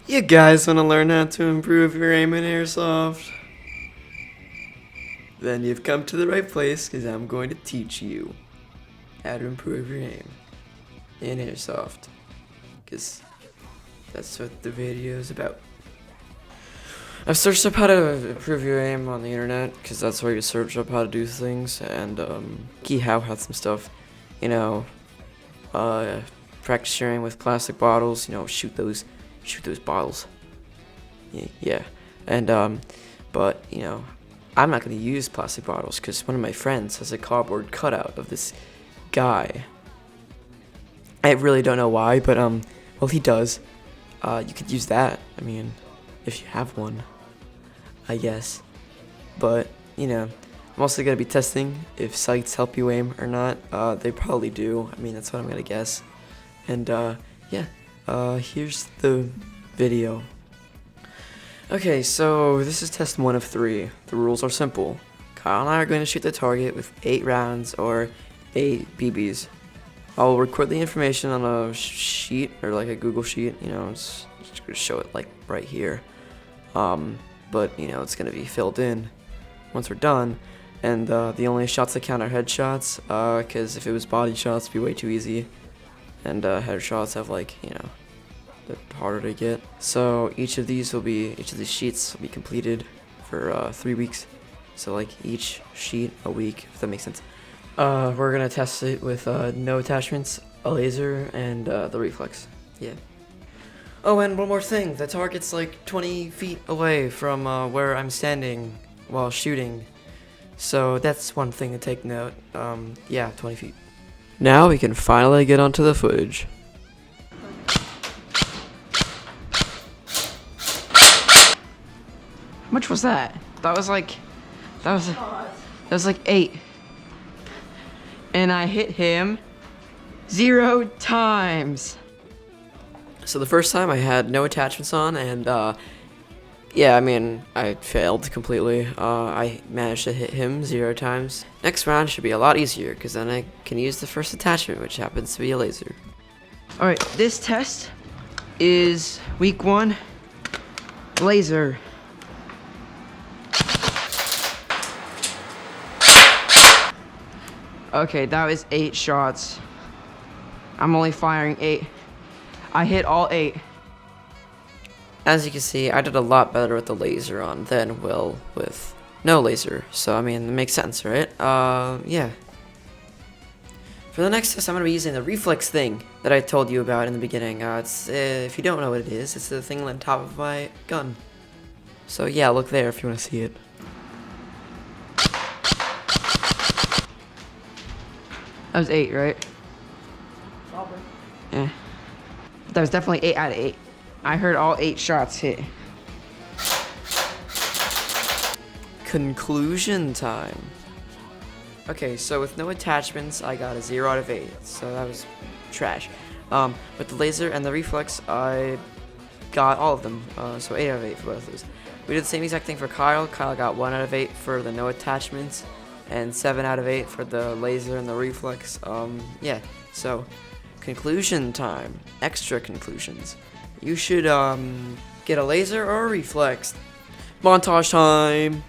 You guys want to learn how to improve your aim in Airsoft? Then you've come to the right place, because I'm going to teach you how to improve your aim in Airsoft. Because that's what the video is about. I've searched up how to improve your aim on the internet, because that's where you search up how to do things, and KeyHow had some stuff, practice your aim with plastic bottles, shoot those bottles. Yeah, and but I'm not gonna use plastic bottles because one of my friends has a cardboard cutout of this guy. I really don't know why, but well, he does. You could use that. I mean, if you have one, I guess. But I'm also gonna be testing if sights help you aim or not. They probably do. I mean, that's what I'm gonna guess. And yeah, here's the video. Okay, so this is test 1 of 3. The rules are simple. Kyle and I are going to shoot the target with 8 rounds or 8 BBs. I'll record the information on a sheet or like a Google sheet. It's just gonna show it like right here. But it's gonna be filled in once we're done. And the only shots that count are headshots. Because if it was body shots, it'd be way too easy. And headshots have they're harder to get. So each of these sheets will be completed for 3 weeks. So like each sheet a week, if that makes sense. We're gonna test it with no attachments, a laser, and the reflex. Yeah. Oh, and one more thing. The target's like 20 feet away from where I'm standing while shooting. So that's one thing to take note. Yeah, 20 feet. Now we can finally get onto the footage. How much was that? That was like 8. And I hit him 0 times. So the first time I had no attachments on, and yeah, I mean, I failed completely. I managed to hit him 0 times. Next round should be a lot easier, because then I can use the first attachment, which happens to be a laser. Alright, this test is week 1, laser. Okay, that was 8 shots. I'm only firing 8. I hit all 8. As you can see, I did a lot better with the laser on than Will with no laser. So, I mean, it makes sense, right? Yeah. For the next test, I'm going to be using the reflex thing that I told you about in the beginning. If you don't know what it is, it's the thing on top of my gun. So, yeah, look there if you want to see it. That was 8, right? Probably. Yeah. That was definitely 8 out of 8. I heard all 8 shots hit. Conclusion time. Okay, so with no attachments, I got a 0 out of 8. So that was trash. With the laser and the reflex, I got all of them. So 8 out of 8 for both of those. We did the same exact thing for Kyle. Kyle got 1 out of 8 for the no attachments, and 7 out of 8 for the laser and the reflex. Yeah, so conclusion time. Extra conclusions. You should get a laser or a reflex. Montage time.